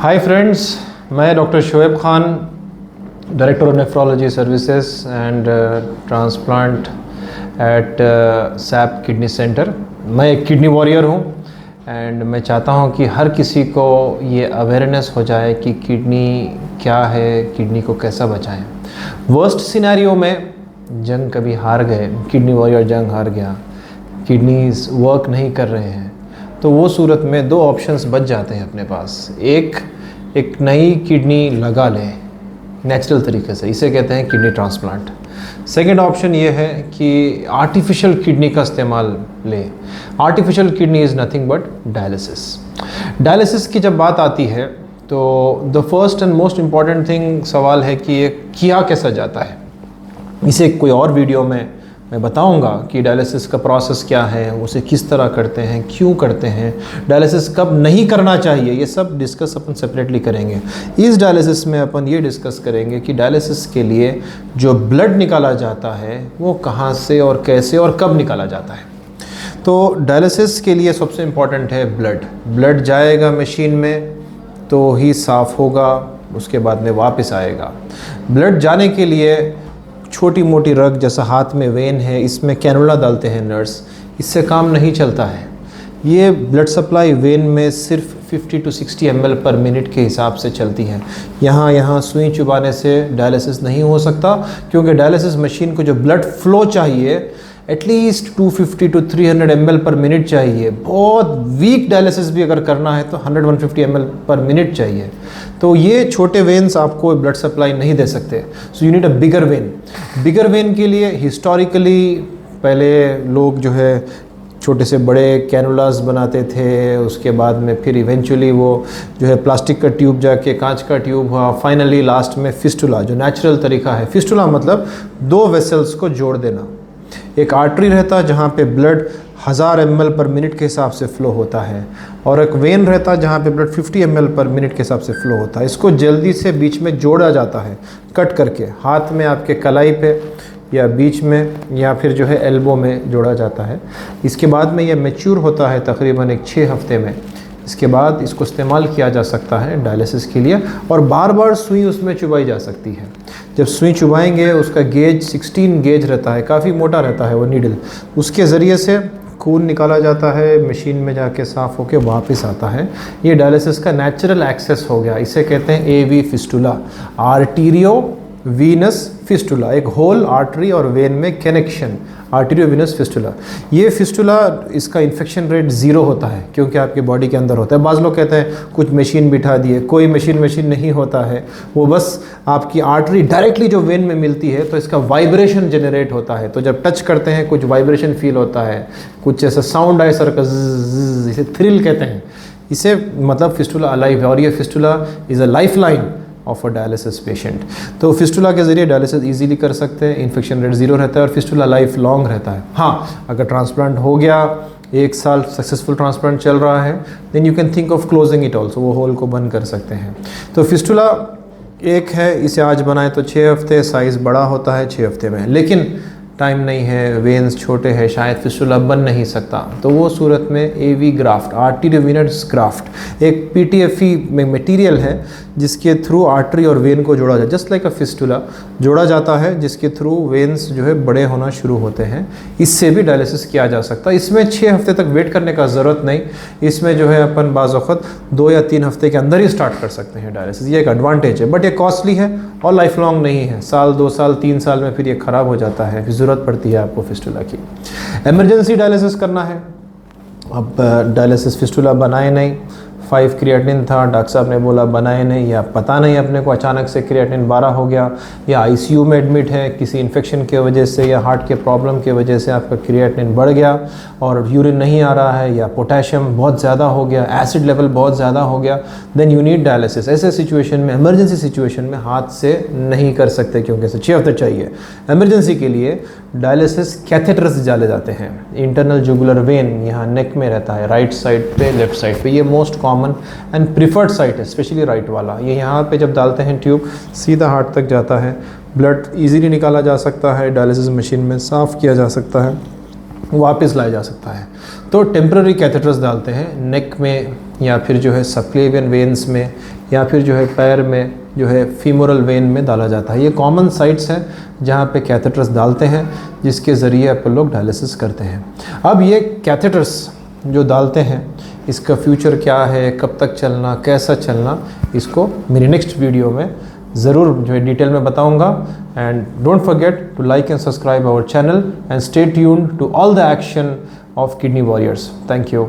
हाय friends, मैं doctor Shoaib Khan, director of nephrology services and transplant at Sap kidney centre. मैं एक kidney warrior हूँ and मैं चाहता हूँ कि हर किसी को ये अवेयरनेस हो जाए कि किडनी क्या है, किडनी को कैसा बचाएं। वर्स्ट सिनेरियो में जंग कभी हार गए, किडनी वॉरियर जंग हार गया, किडनीज वर्क नहीं कर रहे हैं, तो वो सूरत में दो ऑप्शंस बच जाते हैं अपने पास। एक नई किडनी लगा लें नेचुरल तरीके से, इसे कहते हैं किडनी ट्रांसप्लांट। सेकंड ऑप्शन ये है कि आर्टिफिशियल किडनी का इस्तेमाल लें। Artificial kidney is nothing but dialysis. Dialysis की जब बात आती है तो the first and most important thing सवाल है कि ये किया कैसा जाता है। इसे कोई और वीडियो में मैं बताऊंगा कि डायलिसिस का प्रोसेस क्या है, उसे किस तरह करते हैं, क्यों करते हैं, डायलिसिस कब नहीं करना चाहिए, ये सब डिस्कस अपन सेपरेटली करेंगे। इस डायलिसिस में अपन ये डिस्कस करेंगे कि डायलिसिस के लिए जो ब्लड निकाला जाता है वो कहाँ से और कैसे और कब निकाला जाता है। तो डायलिसिस के लिए सबसे इम्पॉर्टेंट है ब्लड जाएगा मशीन में तो ही साफ़ होगा, उसके बाद में वापस आएगा। ब्लड जाने के लिए छोटी मोटी रग जैसा हाथ में वेन है, इसमें कैनुला डालते हैं नर्स, इससे काम नहीं चलता है। ये ब्लड सप्लाई वेन में सिर्फ 50 to 60 ml पर मिनट के हिसाब से चलती है। यहाँ सुई चुभाने से डायलिसिस नहीं हो सकता, क्योंकि डायलिसिस मशीन को जो ब्लड फ्लो चाहिए एटलीस्ट 250 to 300 ml पर मिनट चाहिए। बहुत वीक डायलिसिस भी अगर करना है तो 100-150 ml पर मिनट चाहिए। तो ये छोटे वेन्स आपको ब्लड सप्लाई नहीं दे सकते। So you need a bigger when. Bigger when के लिए हिस्टोरिकली पहले लोग जो है छोटे से बड़े कैनुलास बनाते थे, उसके बाद में फिर इवेंचुअली वो जो है प्लास्टिक का ट्यूब जाके कांच का ट्यूब हुआ, फाइनली लास्ट में फिस्टुला, जो नेचुरल तरीका है। फिस्टुला मतलब दो वेसल्स को जोड़ देना। एक आर्टरी रहता है जहाँ पे ब्लड 1000 ml पर मिनट के हिसाब से फ़्लो होता है, और एक वेन रहता है जहाँ पे ब्लड 50 ml पर मिनट के हिसाब से फ़्लो होता है। इसको जल्दी से बीच में जोड़ा जाता है कट करके, हाथ में आपके कलाई पे या बीच में या फिर जो है एल्बो में जोड़ा जाता है। इसके बाद में यह मैच्योर होता है तकरीबन एक 6 हफ्ते में। इसके बाद इसको इस्तेमाल किया जा सकता है डायलिसिस के लिए, और बार बार सुई उसमें चुभाई जा सकती है। जब सुई चुभाएंगे उसका गेज 16 गेज रहता है, काफ़ी मोटा रहता है वो नीडल, उसके ज़रिए से खून निकाला जाता है, मशीन में जाके साफ़ होके वापस आता है। ये डायलिसिस का नेचुरल एक्सेस हो गया। इसे कहते हैं AV fistula, arterio Venus fistula, एक होल आर्टरी और वेन में कनेक्शन, आर्टीरियो वीनस फिस्टुला। ये फिस्टुला, इसका इन्फेक्शन रेट 0 होता है क्योंकि आपके बॉडी के अंदर होता है। बाज़ लोग कहते हैं कुछ मशीन बिठा दिए, कोई मशीन नहीं होता है। वो बस आपकी आर्टरी डायरेक्टली जो वेन में मिलती है तो इसका वाइब्रेशन जनरेट होता है। तो जब टच करते हैं कुछ वाइब्रेशन फील होता है, कुछ ऐसा साउंड आए सर का, इसे थ्रिल कहते हैं। इसे मतलब फिस्टुला अलाइव है, और ये fistula is a life line of a dialysis patient. तो फिस्टुला के ज़रिए डायलिसिस इजीली कर सकते हैं, इन्फेक्शन रेट 0 रहता है और फिस्टुला लाइफ लॉन्ग रहता है। हाँ, अगर ट्रांसप्लांट हो गया, 1 साल सक्सेसफुल ट्रांसप्लांट चल रहा है, then you can think of closing it also, वो होल को बंद कर सकते हैं। तो फिस्टुला एक है, इसे आज बनाए तो 6 हफ्ते, साइज़ बड़ा होता है 6 हफ्ते में, लेकिन टाइम नहीं है, वेन्स छोटे हैं, शायद फिस्टुला बन नहीं सकता, तो वो सूरत में AV graft, arterio Venus graft, एक PTFE में मटेरियल है जिसके थ्रू आर्टरी और वेन को जोड़ा जाए, जस्ट लाइक अ फिस्टुला जोड़ा जाता है, जिसके थ्रू वेन्स जो है बड़े होना शुरू होते हैं। इससे भी डायलिसिस किया जा सकता है। इसमें 6 हफ्ते तक वेट करने का ज़रूरत नहीं, इसमें जो है अपन बाज़ वक़्त 2 या 3 हफ्ते के अंदर ही स्टार्ट कर सकते हैं डायलिसिस। ये एक एडवांटेज है, बट ये कॉस्टली है और लाइफ लॉन्ग नहीं है। साल 2 साल 3 साल में फिर ये ख़राब हो जाता है, फिर ज़रूरत पड़ती है आपको फिस्टुला की। इमरजेंसी डायलिसिस करना है, अब डायलिसिस फिस्टुला बनाए नहीं, 5 क्रिएटिनिन था, डॉक्टर साहब ने बोला बनाए नहीं, या पता नहीं अपने को अचानक से क्रिएटिनिन 12 हो गया, या ICU में एडमिट है किसी इन्फेक्शन की वजह से या हार्ट के प्रॉब्लम की वजह से आपका क्रिएटिनिन बढ़ गया और यूरिन नहीं आ रहा है, या पोटेशियम बहुत ज़्यादा हो गया, एसिड लेवल बहुत ज़्यादा हो गया, देन यू नीड डायलिसिस। ऐसे सिचुएशन में, इमरजेंसी सिचुएशन में हाथ से नहीं कर सकते क्योंकि इसे 6 हफ्ते चाहिए। इमरजेंसी के लिए डायलिसिस कैथेटर से डाले जाते हैं। इंटरनल जुगुलर वेन यहाँ नेक में रहता है, राइट साइड पे, लेफ्ट साइड पे। ये most common and preferred site है, स्पेशली राइट वाला। ये यहाँ पे जब डालते हैं ट्यूब सीधा हार्ट तक जाता है, ब्लड इजीली निकाला जा सकता है, डायलिसिस मशीन में साफ़ किया जा सकता है, वापस लाया जा सकता है। तो टेम्पररी कैथेटर्स डालते हैं नेक में, या फिर जो है सबक्लेवियन वेन्स में, या फिर जो है पैर में जो है फीमोरल वेन में डाला जाता है। ये कॉमन साइट्स हैं जहाँ पे कैथेटर्स डालते हैं, जिसके ज़रिए अपन लोग डायलिसिस करते हैं। अब ये कैथेटर्स जो डालते हैं, इसका फ्यूचर क्या है, कब तक चलना, कैसा चलना, इसको मेरी नेक्स्ट वीडियो में ज़रूर जो है डिटेल में बताऊंगा। And don't forget to like and subscribe our channel and stay tuned to all the action of kidney warriors. Thank you.